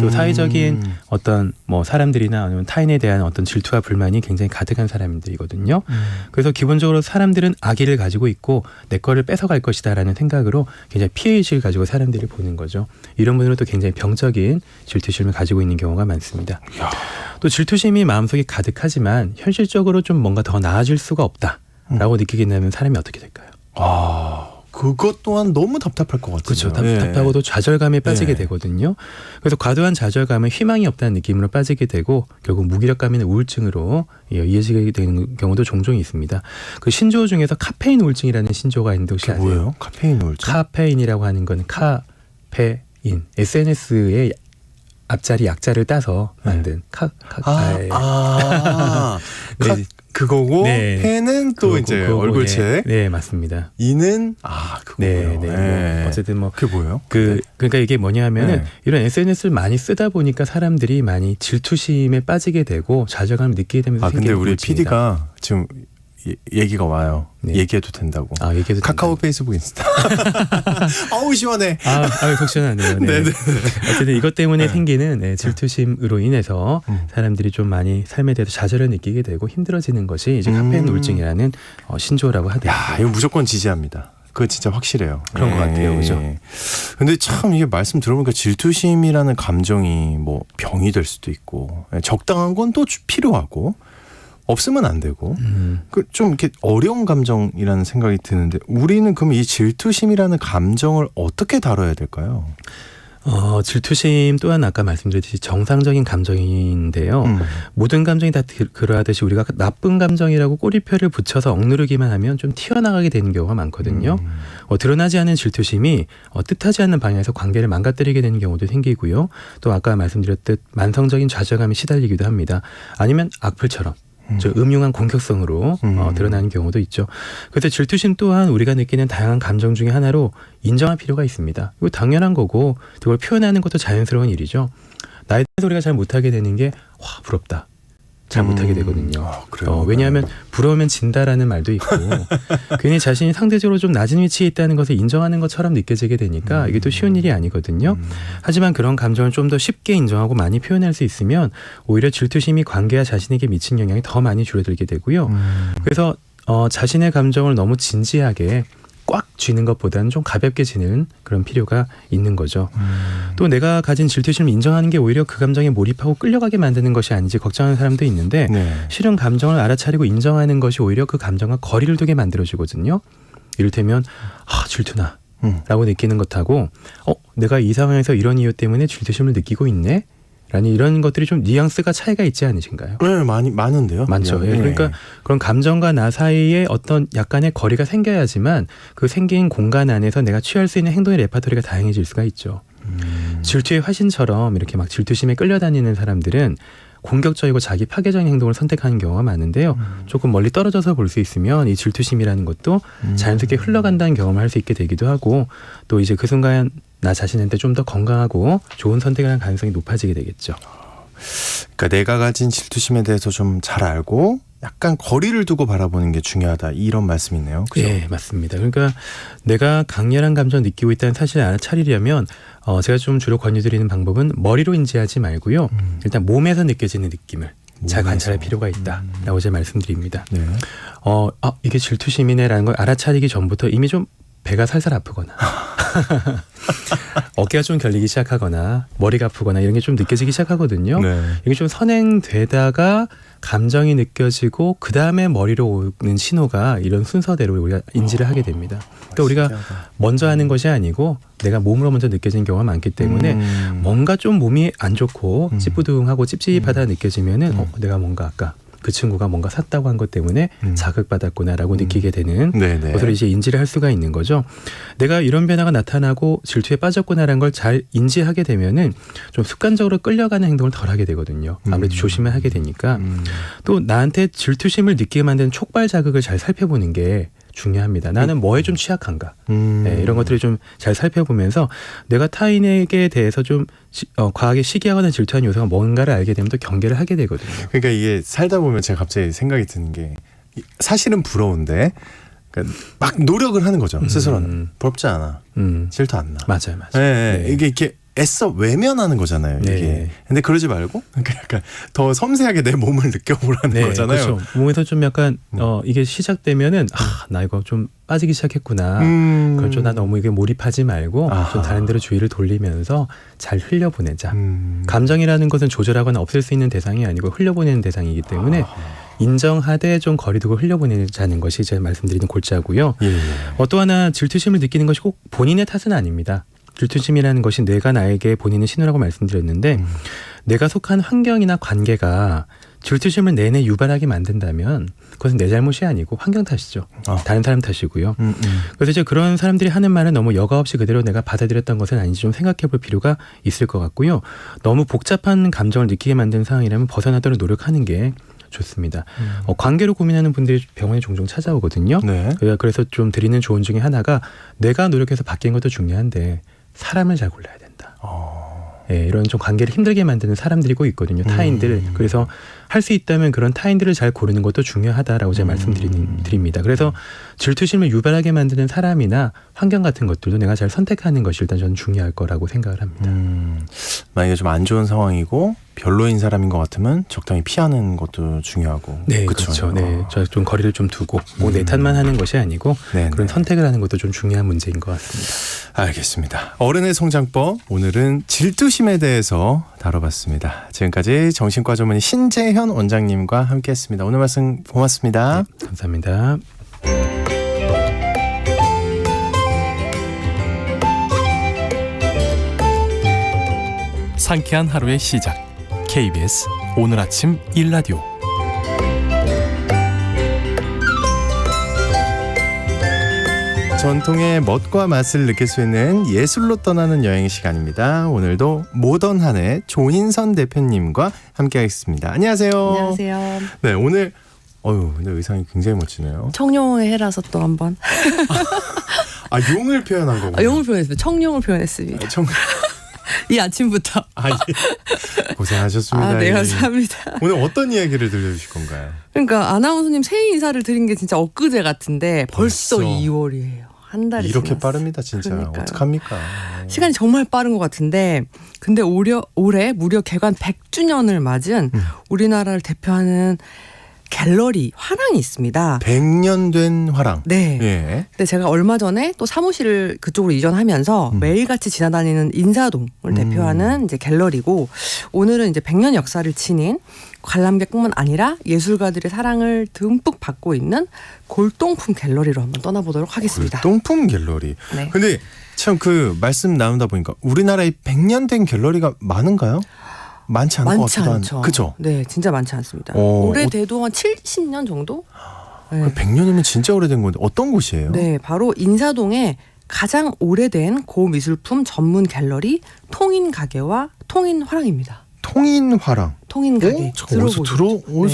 또 사회적인 어떤 뭐 사람들이나 아니면 타인에 대한 어떤 질투와 불만이 굉장히 가득한 사람들이거든요. 그래서 기본적으로 사람들은 악의를 가지고 있고 내 거를 뺏어갈 것이다라는 생각으로 굉장히 피해의식을 가지고 사람들을 보는 거죠. 이런 분들은 또 굉장히 병적인 질투심을 가지고 있는 경우가 많습니다. 또 질투심이 마음속에 가득하지만 현실적으로 좀 뭔가 더 나아질 수가 없다라고 느끼게 되면 사람이 어떻게 될까요? 그것 또한 너무 답답할 것 같아요. 그렇죠. 답답하고도 좌절감에 빠지게 되거든요. 그래서 과도한 좌절감은 희망이 없다는 느낌으로 빠지게 되고 결국 무기력감이나 우울증으로 이어지게 되는 경우도 종종 있습니다. 그 신조어 중에서 카페인 우울증이라는 신조어가 있는데 혹시 아세요? 뭐예요? 카페인 우울증? 카페인이라고 하는 건 카페인. SNS의 앞자리 약자를 따서 만든 네. 그거고 네. 페는 또 이제 얼굴책. 네, 맞습니다. 이는 그거고요. 네. 어쨌든 뭐 그게 뭐예요? 그러니까 이게 뭐냐면은 이런 SNS를 많이 쓰다 보니까 사람들이 많이 질투심에 빠지게 되고 좌절감을 느끼게 되면서 근데 생기는 우리 우울증이다. PD가 지금 얘기가 와요. 네. 얘기해도 된다고. 얘기해도 카카오, 된다고. 페이스북, 인스타. 아우 시원해. 속 시원하네요. 네. 네네. 어쨌든 이것 때문에 생기는 질투심으로 인해서 사람들이 좀 많이 삶에 대해서 좌절을 느끼게 되고 힘들어지는 것이 이제 카페인 우울증이라는 신조어라고 하더라고요. 이거 무조건 지지합니다. 그거 진짜 확실해요. 그런 것 같아요, 그죠? 근데 참 이게 말씀 들어보니까 질투심이라는 감정이 뭐 병이 될 수도 있고 적당한 건 또 필요하고 없으면 안 되고 좀 이렇게 어려운 감정이라는 생각이 드는데 우리는 그럼 이 질투심이라는 감정을 어떻게 다뤄야 될까요? 질투심 또한 아까 말씀드렸듯이 정상적인 감정인데요. 모든 감정이 다 그러하듯이 우리가 나쁜 감정이라고 꼬리표를 붙여서 억누르기만 하면 좀 튀어나가게 되는 경우가 많거든요. 드러나지 않은 질투심이 뜻하지 않는 방향에서 관계를 망가뜨리게 되는 경우도 생기고요. 또 아까 말씀드렸듯 만성적인 좌절감에 시달리기도 합니다. 아니면 악플처럼 음흉한 공격성으로 드러나는 경우도 있죠. 그래서 질투심 또한 우리가 느끼는 다양한 감정 중에 하나로 인정할 필요가 있습니다. 이거 당연한 거고 그걸 표현하는 것도 자연스러운 일이죠. 나에 대해서 우리가 잘 못하게 되는 게 부럽다. 잘 못하게 되거든요. 왜냐하면 부러우면 진다라는 말도 있고 괜히 자신이 상대적으로 좀 낮은 위치에 있다는 것을 인정하는 것처럼 느껴지게 되니까 이게 또 쉬운 일이 아니거든요. 하지만 그런 감정을 좀 더 쉽게 인정하고 많이 표현할 수 있으면 오히려 질투심이 관계와 자신에게 미친 영향이 더 많이 줄어들게 되고요. 그래서 자신의 감정을 너무 진지하게 꽉 쥐는 것보다는 좀 가볍게 지는 그런 필요가 있는 거죠. 또 내가 가진 질투심을 인정하는 게 오히려 그 감정에 몰입하고 끌려가게 만드는 것이 아닌지 걱정하는 사람도 있는데 실은 감정을 알아차리고 인정하는 것이 오히려 그 감정과 거리를 두게 만들어주거든요. 이를테면 질투나 라고 느끼는 것하고 내가 이 상황에서 이런 이유 때문에 질투심을 느끼고 있네? 라는 이런 것들이 좀 뉘앙스가 차이가 있지 않으신가요? 네, 많은데요. 많죠. 그러니까 그런 감정과 나 사이에 어떤 약간의 거리가 생겨야지만 그 생긴 공간 안에서 내가 취할 수 있는 행동의 레파토리가 다양해질 수가 있죠. 질투의 화신처럼 이렇게 막 질투심에 끌려다니는 사람들은 공격적이고 자기 파괴적인 행동을 선택하는 경우가 많은데요. 조금 멀리 떨어져서 볼 수 있으면 이 질투심이라는 것도 자연스럽게 흘러간다는 경험을 할 수 있게 되기도 하고 또 이제 그 순간 나 자신한테 좀 더 건강하고 좋은 선택을 할 가능성이 높아지게 되겠죠. 그러니까 내가 가진 질투심에 대해서 좀 잘 알고 약간 거리를 두고 바라보는 게 중요하다 이런 말씀이네요. 그죠? 네, 맞습니다. 그러니까 내가 강렬한 감정을 느끼고 있다는 사실을 알아차리려면 제가 좀 주로 권유드리는 방법은 머리로 인지하지 말고요. 일단 몸에서 느껴지는 느낌을 잘 관찰할 필요가 있다라고 제가 말씀드립니다. 네. 이게 질투심이네라는 걸 알아차리기 전부터 이미 좀 배가 살살 아프거나 어깨가 좀 결리기 시작하거나 머리가 아프거나 이런 게 좀 느껴지기 시작하거든요. 이게 좀 선행되다가 감정이 느껴지고 그 다음에 머리로 오는 신호가 이런 순서대로 우리가 인지를 하게 됩니다. 그러니까 우리가 먼저 하는 것이 아니고 내가 몸으로 먼저 느껴지는 경우가 많기 때문에 뭔가 좀 몸이 안 좋고 찌뿌둥하고 찝찝하다 느껴지면은 내가 뭔가 아까 그 친구가 뭔가 샀다고 한 것 때문에 자극받았구나라고 느끼게 되는 것을 이제 인지를 할 수가 있는 거죠. 내가 이런 변화가 나타나고 질투에 빠졌구나라는 걸 잘 인지하게 되면은 좀 습관적으로 끌려가는 행동을 덜 하게 되거든요. 아무래도 조심을 하게 되니까 또 나한테 질투심을 느끼게 만드는 촉발 자극을 잘 살펴보는 게 중요합니다. 나는 뭐에 좀 취약한가? 네, 이런 것들을 좀 잘 살펴보면서 내가 타인에게 대해서 좀 과하게 시기하거나 질투하는 요소가 뭔가를 알게 되면 또 경계를 하게 되거든요. 그러니까 이게 살다 보면 제가 갑자기 생각이 드는 게 사실은 부러운데 그러니까 막 노력을 하는 거죠. 스스로는. 부럽지 않아. 질투 안 나. 맞아요. 네, 네. 이게 이렇게 애써 외면하는 거잖아요. 이게. 네. 근데 그러지 말고 약간 더 섬세하게 내 몸을 느껴보라는 거잖아요. 그렇죠. 몸에서 좀 약간 이게 시작되면은 나 이거 좀 빠지기 시작했구나. 그걸 좀 나 너무 이게 몰입하지 말고 좀 다른 데로 주의를 돌리면서 잘 흘려보내자. 감정이라는 것은 조절하거나 없앨 수 있는 대상이 아니고 흘려보내는 대상이기 때문에 인정하되 좀 거리두고 흘려보내자는 것이 제가 말씀드리는 골자고요. 예. 또 하나 질투심을 느끼는 것이 꼭 본인의 탓은 아닙니다. 질투심이라는 것이 내가 나에게 본인의 신호라고 말씀드렸는데 내가 속한 환경이나 관계가 질투심을 내내 유발하게 만든다면 그것은 내 잘못이 아니고 환경 탓이죠. 다른 사람 탓이고요. 그래서 이제 그런 사람들이 하는 말은 너무 여과 없이 그대로 내가 받아들였던 것은 아닌지 좀 생각해 볼 필요가 있을 것 같고요. 너무 복잡한 감정을 느끼게 만드는 상황이라면 벗어나도록 노력하는 게 좋습니다. 관계로 고민하는 분들이 병원에 종종 찾아오거든요. 네. 그래서 좀 드리는 조언 중에 하나가 내가 노력해서 바뀐 것도 중요한데 사람을 잘 골라야 된다. 예, 이런 좀 관계를 힘들게 만드는 사람들이 꼭 있거든요. 타인들. 그래서 할 수 있다면 그런 타인들을 잘 고르는 것도 중요하다라고 제가 말씀드립니다. 그래서 질투심을 유발하게 만드는 사람이나 환경 같은 것들도 내가 잘 선택하는 것이 일단 저는 중요할 거라고 생각을 합니다. 만약에 좀 안 좋은 상황이고 별로인 사람인 것 같으면 적당히 피하는 것도 중요하고. 네, 그쵸? 그렇죠. 네, 저 좀 거리를 좀 두고 뭐 내 탓만 하는 것이 아니고 네, 그런 네. 선택을 하는 것도 좀 중요한 문제인 것 같습니다. 알겠습니다. 어른의 성장법 오늘은 질투심에 대해서 다뤄봤습니다. 지금까지 정신과 전문의 신재현 원장님과 함께했습니다. 오늘 말씀 고맙습니다. 네, 감사합니다. 상쾌한 하루의 시작. KBS 오늘 아침 1라디오. 전통의 멋과 맛을 느낄 수 있는 예술로 떠나는 여행의 시간입니다. 오늘도 모던한의 조인선 대표님과 함께하겠습니다. 안녕하세요. 안녕하세요. 네, 오늘 근데 의상이 굉장히 멋지네요. 청룡의 해라서 또 한번 용을 표현한 거군요. 용을 표현했습니다. 청룡을 표현했습니다. 이 아침부터. 고생하셨습니다. 네, 감사합니다. 오늘 어떤 이야기를 들려주실 건가요? 그러니까 아나운서님 새해 인사를 드린 게 진짜 엊그제 같은데 벌써 2월이에요. 한 달이 이렇게 지났어요. 빠릅니다, 진짜. 그러니까요. 어떡합니까? 시간이 정말 빠른 것 같은데 근데 올해 무려 개관 100주년을 맞은 우리나라를 대표하는 갤러리 화랑이 있습니다. 100년 된 화랑. 네. 예. 근데 제가 얼마 전에 또 사무실을 그쪽으로 이전하면서 매일같이 지나다니는 인사동을 대표하는 이제 갤러리고 오늘은 이제 100년 역사를 지닌 관람객뿐만 아니라 예술가들의 사랑을 듬뿍 받고 있는 골동품 갤러리로 한번 떠나보도록 하겠습니다. 골동품 갤러리. 네. 근데 참 그 말씀 나누다 보니까 우리나라에 100년 된 갤러리가 많은가요? 많지 않은 것 많지 같기도 않죠. 그죠? 네, 진짜 많지 않습니다. 오, 올해 돼도 한 70년 정도? 네. 100년이면 진짜 오래된 건데 어떤 곳이에요? 네, 바로 인사동에 가장 오래된 고미술품 전문 갤러리 통인가게와 통인화랑입니다. 통인화랑. 통인가게 어디서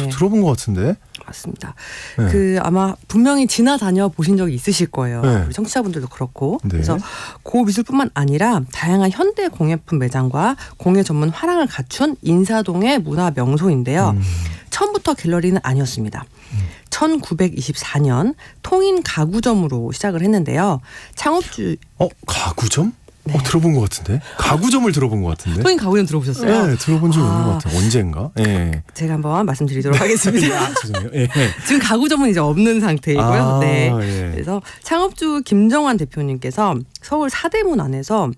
들어본 것 같은데? 맞습니다. 네. 아마 분명히 지나다녀 보신 적이 있으실 거예요. 네. 우리 청취자분들도 그렇고. 네. 그래서 고미술뿐만 아니라 다양한 현대 공예품 매장과 공예 전문 화랑을 갖춘 인사동의 문화 명소인데요. 처음부터 갤러리는 아니었습니다. 1924년 통인 가구점으로 시작을 했는데요. 창업주 가구점? 네. 들어본 것 같은데? 가구점을 들어본 것 같은데? 통인 가구점 들어보셨어요? 네, 들어본 적 있는 것 같아요. 언젠가? 예. 제가 한번 말씀드리도록 하겠습니다. 죄송해요. 예. 지금 가구점은 이제 없는 상태이고요. 네. 예. 그래서 창업주 김정환 대표님께서 서울 사대문 안에서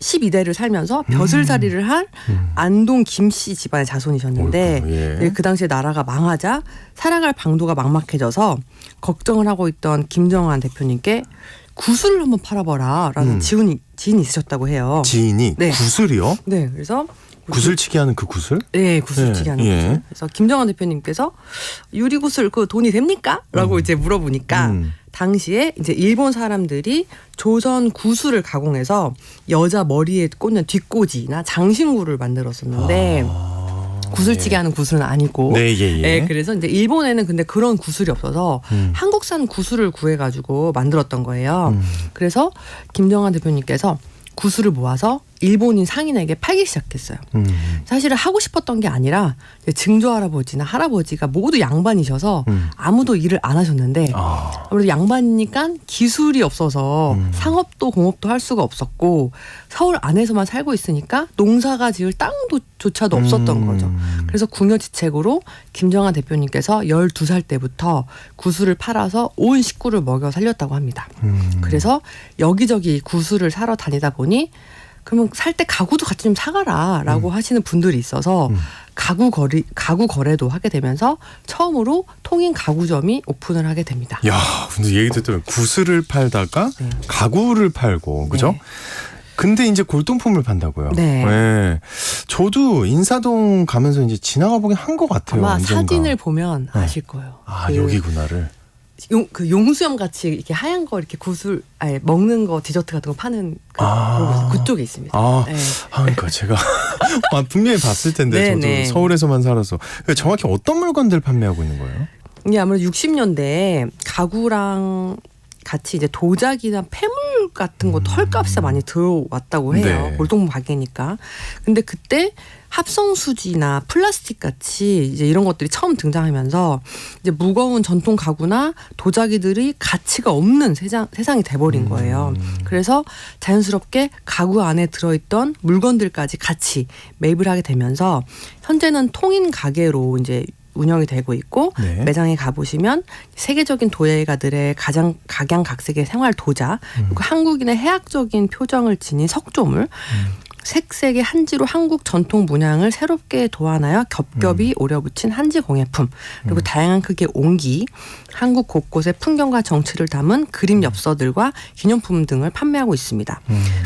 12대를 살면서 벼슬자리를 한 안동 김씨 집안의 자손이셨는데 어이구, 예. 그 당시에 나라가 망하자 살아갈 방도가 막막해져서 걱정을 하고 있던 김정환 대표님께 구슬을 한번 팔아봐라 라는 지인이 있으셨다고 해요. 지인이? 네. 구슬이요? 네, 그래서 구슬치기 하는 그 구슬? 네, 구슬치기 하는 예. 구슬. 그래서 김정환 대표님께서 유리구슬 그 돈이 됩니까? 라고 이제 물어보니까 당시에 이제 일본 사람들이 조선 구슬을 가공해서 여자 머리에 꽂는 뒷꽂이나 장신구를 만들었었는데 구슬치기 예. 하는 구슬은 아니고. 네, 예, 예. 네, 그래서 이제 일본에는 근데 그런 구슬이 없어서 한국산 구슬을 구해가지고 만들었던 거예요. 그래서 김정한 대표님께서 구슬을 모아서 일본인 상인에게 팔기 시작했어요. 사실은 하고 싶었던 게 아니라 증조 할아버지나 할아버지가 모두 양반이셔서 아무도 일을 안 하셨는데 아무래도 양반이니까 기술이 없어서 상업도 공업도 할 수가 없었고 서울 안에서만 살고 있으니까 농사가 지을 땅조차도 없었던 거죠. 그래서 궁여지책으로 김정한 대표님께서 12살 때부터 구슬을 팔아서 온 식구를 먹여 살렸다고 합니다. 그래서 여기저기 구슬을 사러 다니다 보니 그러면 살 때 가구도 같이 좀 사가라라고 하시는 분들이 있어서 가구 거래도 하게 되면서 처음으로 통인 가구점이 오픈을 하게 됩니다. 야, 근데 얘기 듣다 보면 구슬을 팔다가 네. 가구를 팔고, 그죠? 네. 근데 이제 골동품을 판다고요. 네. 네. 저도 인사동 가면서 이제 지나가 보긴 한 것 같아요. 아마 언젠가. 사진을 보면 네. 아실 거예요. 아, 여기구나를. 그 용수염 같이 이렇게 하얀 거 이렇게 구슬 먹는 거 디저트 같은 거 파는 그쪽에 있습니다. 아, 네. 그러니까 제가 분명히 봤을 텐데 네, 저도 네. 서울에서만 살아서. 그러니까 정확히 어떤 물건들 판매하고 있는 거예요? 이게 아무래도 60년대에 가구랑 같이 이제 도자기나 폐물 같은 거 털값에 많이 들어왔다고 해요. 네. 골동품 가게니까. 근데 그때 합성수지나 플라스틱 같이 이제 이런 것들이 처음 등장하면서 이제 무거운 전통 가구나 도자기들이 가치가 없는 세상이 돼버린 거예요. 그래서 자연스럽게 가구 안에 들어있던 물건들까지 같이 매입을 하게 되면서 현재는 통인 가게로 이제 운영이 되고 있고 네. 매장에 가보시면 세계적인 도예가들의 가장 각양각색의 생활 도자 그리고 한국인의 해학적인 표정을 지닌 석조물 색색의 한지로 한국 전통 문양을 새롭게 도안하여 겹겹이 오려붙인 한지 공예품 그리고 다양한 크기의 옹기 한국 곳곳의 풍경과 정치를 담은 그림 엽서들과 기념품 등을 판매하고 있습니다.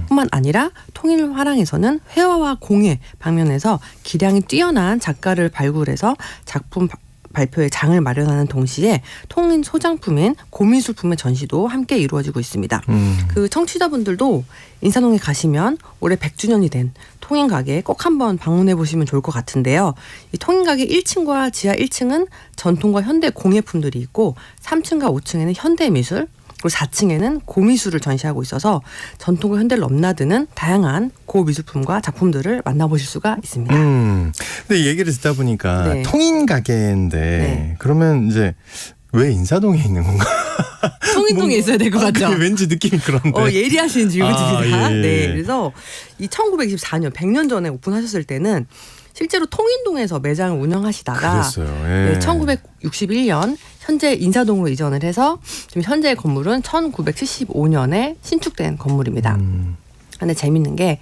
뿐만 아니라 통일 화랑에서는 회화와 공예 방면에서 기량이 뛰어난 작가를 발굴해서 작품 발표의 장을 마련하는 동시에 통인 소장품인 고미술품의 전시도 함께 이루어지고 있습니다. 그 청취자분들도 인사동에 가시면 올해 100주년이 된 통인 가게에 꼭 한번 방문해 보시면 좋을 것 같은데요. 이 통인 가게 1층과 지하 1층은 전통과 현대 공예품들이 있고 3층과 5층에는 현대 미술 그리고 4층에는 고미술을 전시하고 있어서 전통과 현대를 넘나드는 다양한 고미술품과 작품들을 만나보실 수가 있습니다. 근데 얘기를 듣다 보니까 네. 통인 가게인데 네. 그러면 이제 왜 인사동에 있는 건가? 통인동에 있어야 될 것 같죠? 왠지 느낌이 그런데. 예리하신 질문입니다. 아, 예. 네, 그래서 이 1924년 100년 전에 오픈하셨을 때는 실제로 통인동에서 매장을 운영하시다가 그랬어요. 예. 네, 1961년 현재 인사동으로 이전을 해서 지금 현재의 건물은 1975년에 신축된 건물입니다. 근데 재밌는 게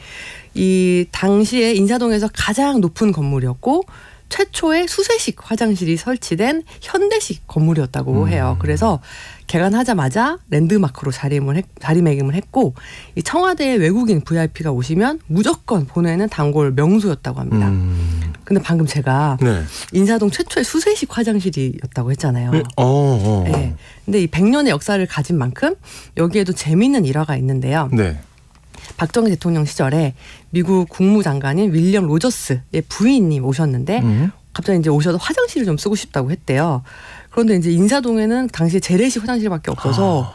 이 당시에 인사동에서 가장 높은 건물이었고 최초의 수세식 화장실이 설치된 현대식 건물이었다고 해요. 그래서 개관하자마자 랜드마크로 자리매김을 했고 이 청와대에 외국인 VIP가 오시면 무조건 보내는 단골 명소였다고 합니다. 근데 방금 제가 네. 인사동 최초의 수세식 화장실이었다고 했잖아요. 네. 근데 이 100년의 역사를 가진 만큼 여기에도 재미있는 일화가 있는데요. 네. 박정희 대통령 시절에 미국 국무장관인 윌리엄 로저스의 부인님 오셨는데 갑자기 이제 오셔서 화장실을 좀 쓰고 싶다고 했대요. 그런데 이제 인사동에는 당시 재래식 화장실밖에 없어서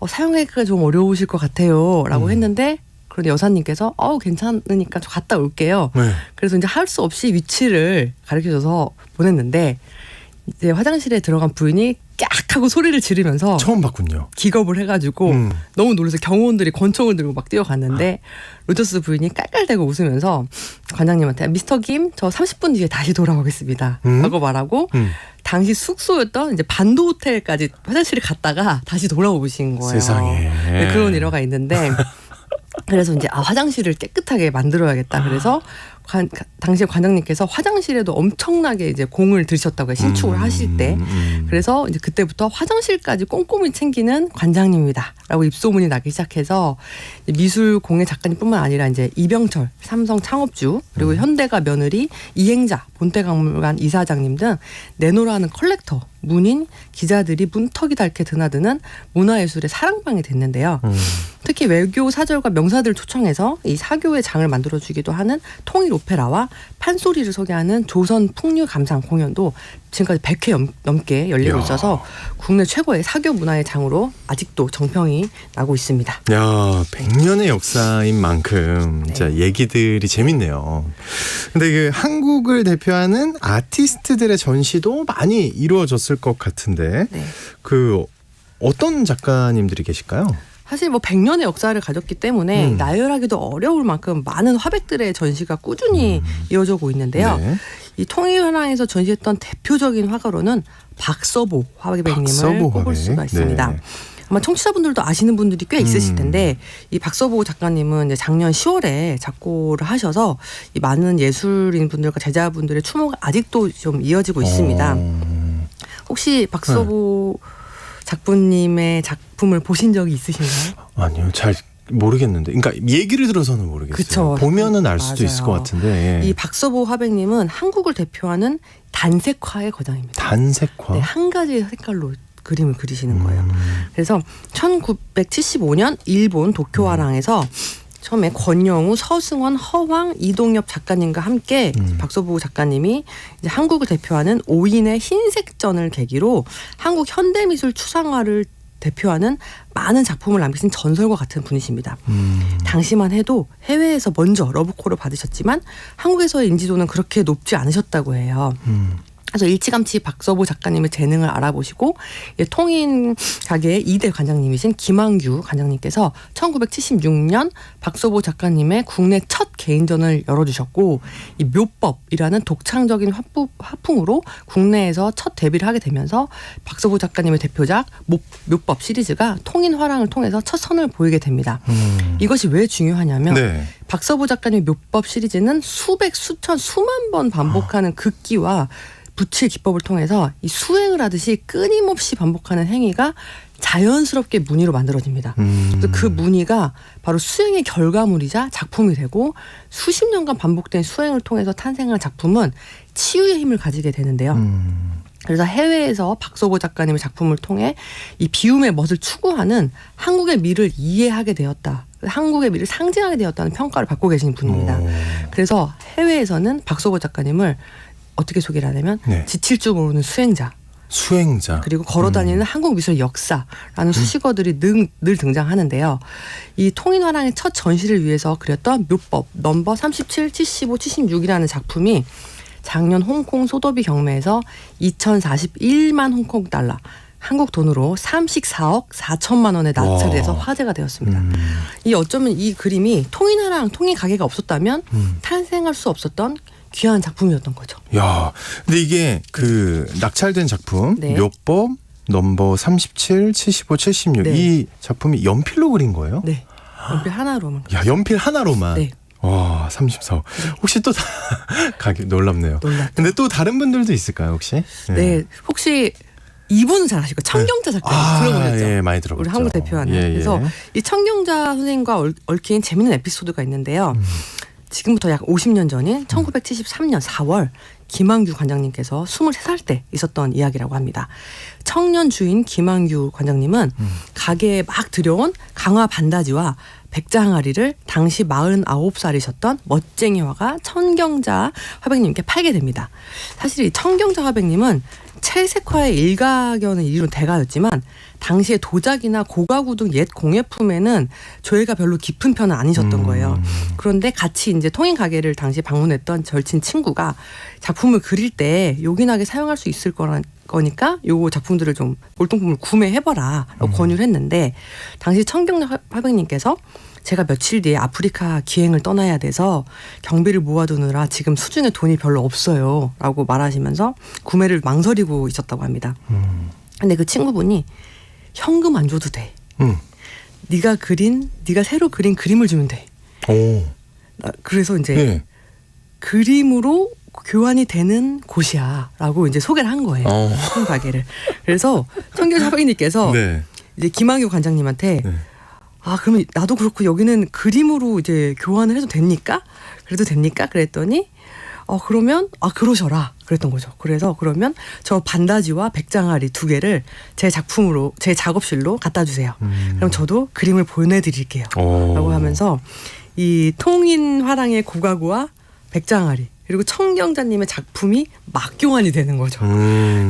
사용하기가 좀 어려우실 것 같아요라고 했는데 그런데 여사님께서 괜찮으니까 저 갔다 올게요. 네. 그래서 이제 할 수 없이 위치를 가르쳐줘서 보냈는데 이제 화장실에 들어간 부인이 깍 하고 소리를 지르면서 처음 봤군요. 기겁을 해가지고 너무 놀라서 경호원들이 권총을 들고 막 뛰어갔는데 로저스 부인이 깔깔대고 웃으면서 관장님한테 미스터 김 저 30분 뒤에 다시 돌아오겠습니다 라고 말하고 당시 숙소였던 이제 반도 호텔까지 화장실을 갔다가 다시 돌아오신 거예요. 세상에. 네, 그런 일화가 있는데 그래서 이제 화장실을 깨끗하게 만들어야겠다. 그래서 당시 관장님께서 화장실에도 엄청나게 이제 공을 들이셨다고 해요. 신축을 하실 때. 그래서 이제 그때부터 화장실까지 꼼꼼히 챙기는 관장님이다라고 입소문이 나기 시작해서 미술 공예 작가님뿐만 아니라 이제 이병철 삼성 창업주 그리고 현대가 며느리 이행자 본태박물관 이사장님 등 내노라는 컬렉터 문인 기자들이 문턱이 닳게 드나드는 문화예술의 사랑방이 됐는데요. 특히 외교 사절과 명사들을 초청해서 이 사교의 장을 만들어주기도 하는 통일 오페라와 판소리를 소개하는 조선 풍류 감상 공연도 지금까지 100회 넘게 열리고 있어서 국내 최고의 사교 문화의 장으로 아직도 정평이 나고 있습니다. 야, 100년의 역사인 만큼 진짜 얘기들이 재밌네요. 근데 그 한국을 대표하는 아티스트들의 전시도 많이 이루어졌을 것 같은데 그 어떤 작가님들이 계실까요? 사실 뭐 100년의 역사를 가졌기 때문에 나열하기도 어려울 만큼 많은 화백들의 전시가 꾸준히 이어지고 있는데요. 네. 이 통일현황에서 전시했던 대표적인 화가로는 박서보 화백님을 꼽을 수가 있습니다. 네. 아마 청취자분들도 아시는 분들이 꽤 있으실 텐데 이 박서보 작가님은 이제 작년 10월에 작고를 하셔서 이 많은 예술인 분들과 제자분들의 추모가 아직도 좀 이어지고 있습니다. 혹시 박서보 작부님의 작품을 보신 적이 있으신가요? 아니요, 잘 모르겠는데. 그러니까 얘기를 들어서는 모르겠어요. 그쵸. 보면은 알 수도 맞아요. 있을 것 같은데. 예. 이 박서보 화백님은 한국을 대표하는 단색화의 거장입니다. 단색화. 네, 한 가지 색깔로 그림을 그리시는 거예요. 그래서 1975년 일본 도쿄화랑에서 처음에 권영우, 서승원, 허황, 이동엽 작가님과 함께 박서보 작가님이 이제 한국을 대표하는 5인의 흰색전을 계기로 한국 현대미술 추상화를 대표하는 많은 작품을 남기신 전설과 같은 분이십니다. 당시만 해도 해외에서 먼저 러브콜을 받으셨지만 한국에서의 인지도는 그렇게 높지 않으셨다고 해요. 그래서 일찌감치 박서보 작가님의 재능을 알아보시고 통인 가게의 2대 관장님이신 김한규 관장님께서 1976년 박서보 작가님의 국내 첫 개인전을 열어주셨고 이 묘법이라는 독창적인 화풍으로 국내에서 첫 데뷔를 하게 되면서 박서보 작가님의 대표작 묘법 시리즈가 통인화랑을 통해서 첫 선을 보이게 됩니다. 이것이 왜 중요하냐면 네. 박서보 작가님의 묘법 시리즈는 수백, 수천, 수만 번 반복하는 극기와 붓칠 기법을 통해서 이 수행을 하듯이 끊임없이 반복하는 행위가 자연스럽게 무늬로 만들어집니다. 그래서 그 무늬가 바로 수행의 결과물이자 작품이 되고 수십 년간 반복된 수행을 통해서 탄생한 작품은 치유의 힘을 가지게 되는데요. 그래서 해외에서 박서보 작가님의 작품을 통해 이 비움의 멋을 추구하는 한국의 미를 이해하게 되었다. 한국의 미를 상징하게 되었다는 평가를 받고 계신 분입니다. 그래서 해외에서는 박서보 작가님을 어떻게 소개를 하냐면 지칠 줄 모르는 수행자. 그리고 걸어다니는 한국 미술의 역사라는 수식어들이 늘 등장하는데요. 이 통인화랑의 첫 전시를 위해서 그렸던 묘법 넘버 37, 75, 76이라는 작품이 작년 홍콩 소더비 경매에서 2,041만 홍콩 달러, 한국 돈으로 34억 4천만 원에 낙찰이 돼서 화제가 되었습니다. 이 어쩌면 이 그림이 통인화랑 통인 가게가 없었다면 탄생할 수 없었던 귀한 작품이었던 거죠. 야, 근데 이게 그 낙찰된 작품 묘법 넘버 37, 75, 76 이 작품이 연필로 그린 거예요? 네. 연필 하나로만. 야, 연필 하나로만. 네. 와, 34억. 혹시 또 가격 놀랍네요. 근데 또 다른 분들도 있을까요, 혹시? 네. 혹시 이분은 잘 아시고 청경자 작가님 들어보셨죠? 예, 많이 들어봤죠. 우리 한국 대표하는. 그래서 이 청경자 선생님과 얽힌 재밌는 에피소드가 있는데요. 지금부터 약 50년 전인 1973년 4월 김한규 관장님께서 23살 때 있었던 이야기라고 합니다. 청년 주인 김한규 관장님은 가게에 막 들여온 강화 반다지와 백자 항아리를 당시 49살이셨던 멋쟁이 화가 청경자 화백님께 팔게 됩니다. 사실 이 청경자 화백님은 채색화의 일가견을 이룬 대가였지만 당시에 도자기나 고가구 등 옛 공예품에는 조예가 별로 깊은 편은 아니셨던 거예요. 그런데 같이 이제 통인 가게를 당시 방문했던 절친 친구가 작품을 그릴 때 요긴하게 사용할 수 있을 거니까 요 작품들을 좀 골동품을 구매해봐라 라고 권유를 했는데 당시 청경자 화백님께서 제가 며칠 뒤에 아프리카 기행을 떠나야 돼서 경비를 모아두느라 지금 수중에 돈이 별로 없어요 라고 말하시면서 구매를 망설이고 있었다고 합니다. 근데 그 친구분이 현금 안 줘도 돼. 네가 새로 그린 그림을 주면 돼. 그래서 이제 그림으로 교환이 되는 곳이야 라고 이제 소개를 한 거예요. 큰 가게를. 그래서 청경자 화백님께서 이제 김한규 관장님한테 그러면 나도 그렇고 여기는 그림으로 이제 교환을 해도 됩니까? 그래도 됩니까? 그랬더니 그러면 그러셔라 그랬던 거죠. 그래서 그러면 저 반다지와 백장아리 2개를 제 작품으로 제 작업실로 갖다 주세요. 그럼 저도 그림을 보내드릴게요. 라고 하면서 이 통인화랑의 고가구와 백장아리 그리고 청경자님의 작품이 막교환이 되는 거죠.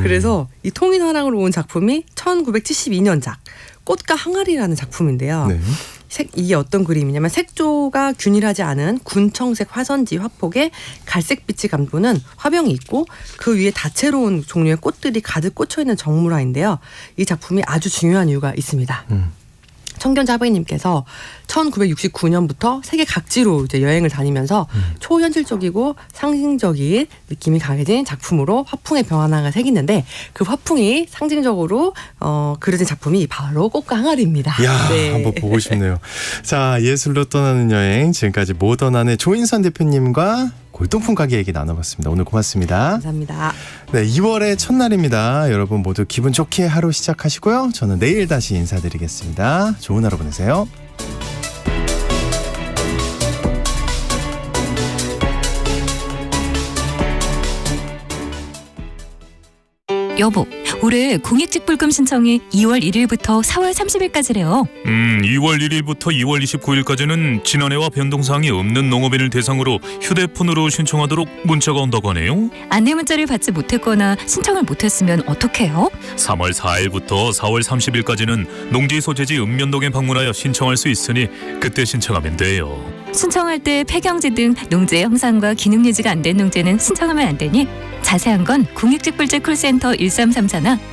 그래서 이 통인화랑으로 온 작품이 1972년작 꽃과 항아리라는 작품인데요. 네. 이게 어떤 그림이냐면 색조가 균일하지 않은 군청색 화선지 화폭에 갈색빛이 감도는 화병이 있고 그 위에 다채로운 종류의 꽃들이 가득 꽂혀있는 정물화인데요. 이 작품이 아주 중요한 이유가 있습니다. 청경자 아버님께서 1969년부터 세계 각지로 이제 여행을 다니면서 초현실적이고 상징적인 느낌이 강해진 작품으로 화풍의 변화가 생기는데 그 화풍이 상징적으로 그려진 작품이 바로 꽃과 항아리입니다. 이야, 네. 한번 보고 싶네요. 자, 예술로 떠나는 여행 지금까지 모던안의 조인선 대표님과 골동품 가게 얘기 나눠봤습니다. 오늘 고맙습니다. 감사합니다. 네, 2월의 첫날입니다. 여러분 모두 기분 좋게 하루 시작하시고요. 저는 내일 다시 인사드리겠습니다. 좋은 하루 보내세요. 여보, 올해 공익직불금 신청이 2월 1일부터 4월 30일까지래요. 2월 1일부터 2월 29일까지는 지난해와 변동사항이 없는 농업인을 대상으로 휴대폰으로 신청하도록 문자가 온다고 하네요. 안내 문자를 받지 못했거나 신청을 못했으면 어떡해요? 3월 4일부터 4월 30일까지는 농지 소재지 읍면동에 방문하여 신청할 수 있으니 그때 신청하면 돼요. 신청할 때 폐경지 등 농지의 형상과 기능 유지가 안 된 농지는 신청하면 안 되니 자세한 건 공익직불제 콜센터 1334나